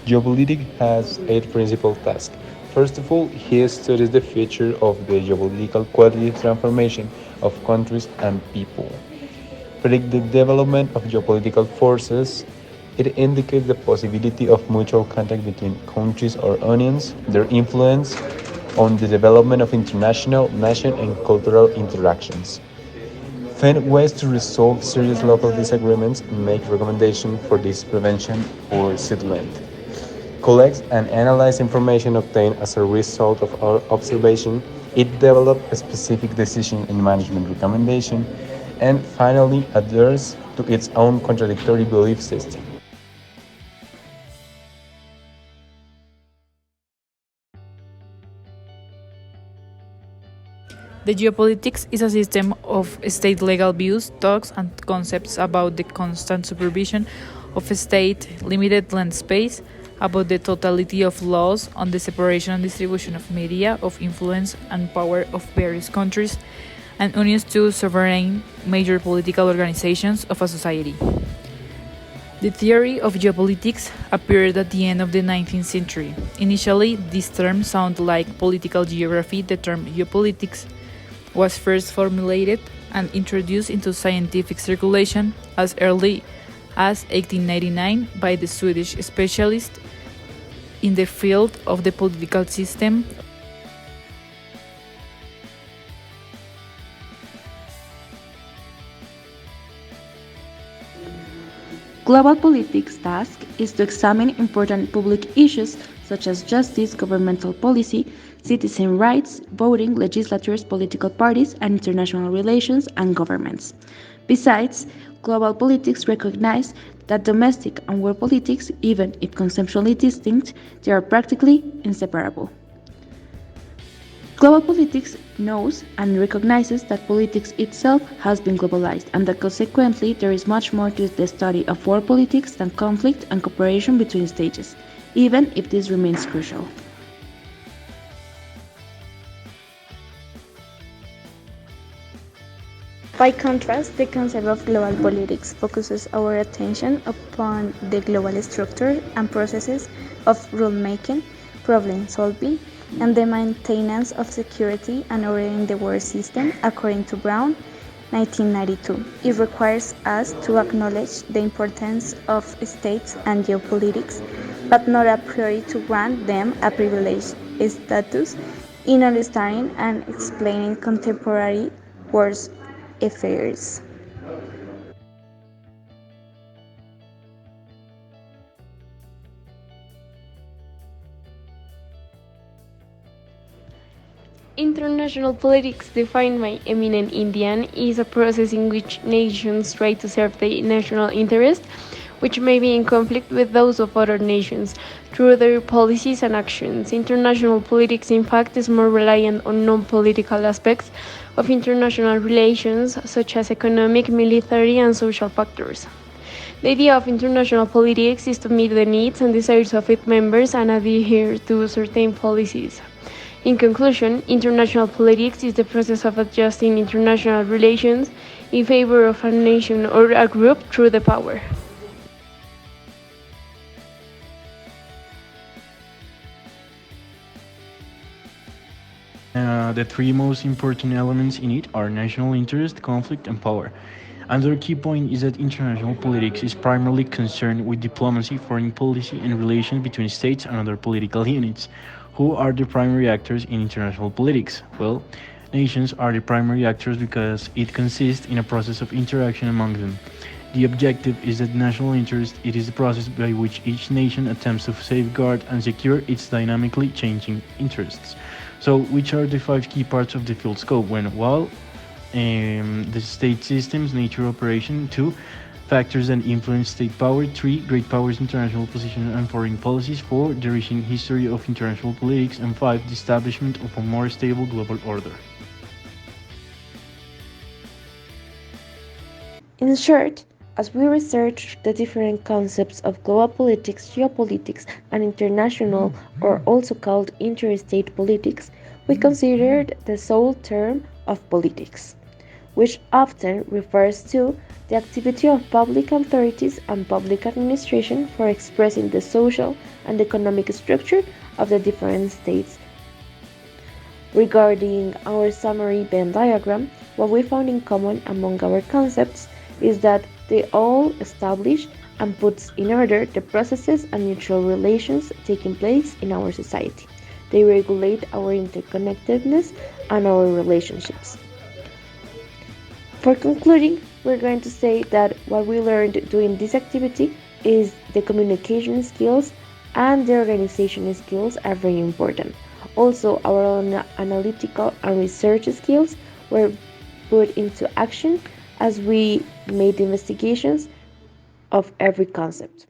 Geopolitics has eight principal tasks. First of all, he studies the future of the geopolitical quality transformation of countries and people. Predict the development of geopolitical forces. It indicates the possibility of mutual contact between countries or unions, their influence on the development of international, national, and cultural interactions. Find ways to resolve serious local disagreements and make recommendations for this prevention or settlement. Collects and analyzes information obtained as a result of our observation. It develops a specific decision and management recommendation, and finally adheres to its own contradictory belief system. The geopolitics is a system of state legal views, thoughts, and concepts about the constant supervision of a state, limited land space, about the totality of laws on the separation and distribution of media, of influence and power of various countries, and unions to sovereign major political organizations of a society. The theory of geopolitics appeared at the end of the 19th century. Initially, this term sounded like political geography. The term geopolitics was first formulated and introduced into scientific circulation as early as 1899 by the Swedish specialist in the field of the political system. Global politics' task is to examine important public issues such as justice, governmental policy, citizen rights, voting, legislatures, political parties, and international relations and governments. Besides, global politics recognize that domestic and world politics, even if conceptually distinct, they are practically inseparable. Global politics knows and recognizes that politics itself has been globalized and that consequently there is much more to the study of world politics than conflict and cooperation between states, even if this remains crucial. By contrast, the concept of global politics focuses our attention upon the global structure and processes of rulemaking, problem solving, and the maintenance of security and order in the world system, according to Brown, 1992. It requires us to acknowledge the importance of states and geopolitics, but not a priori to grant them a privileged status in understanding and explaining contemporary world affairs. International politics, defined by eminent Indian, is a process in which nations try to serve their national interest, which may be in conflict with those of other nations, through their policies and actions. International politics, in fact, is more reliant on non-political aspects of international relations, such as economic, military, and social factors. The idea of international politics is to meet the needs and desires of its members and adhere to certain policies. In conclusion, international politics is the process of adjusting international relations in favor of a nation or a group through the power. The three most important elements in it are national interest, conflict, and power. Another key point is that international politics is primarily concerned with diplomacy, foreign policy, and relations between states and other political units. Who are the primary actors in international politics? Well, nations are the primary actors because it consists in a process of interaction among them. The objective is that national interest. It is the process by which each nation attempts to safeguard and secure its dynamically changing interests. So, which are the five key parts of the field scope? The state systems, nature, operation. 2, factors that influence state power. 3, great powers, international position and foreign policies. 4, the recent history of international politics. And 5, the establishment of a more stable global order. In short, as we research the different concepts of global politics, geopolitics, and international, or also called interstate politics, we considered the sole term of politics. which often refers to the activity of public authorities and public administration for expressing the social and economic structure of the different states. Regarding our summary Venn diagram, what we found in common among our concepts is that they all establish and puts in order the processes and mutual relations taking place in our society. They regulate our interconnectedness and our relationships. For concluding, we're going to say that what we learned doing this activity is the communication skills and the organization skills are very important. Also, our own analytical and research skills were put into action as we made investigations of every concept.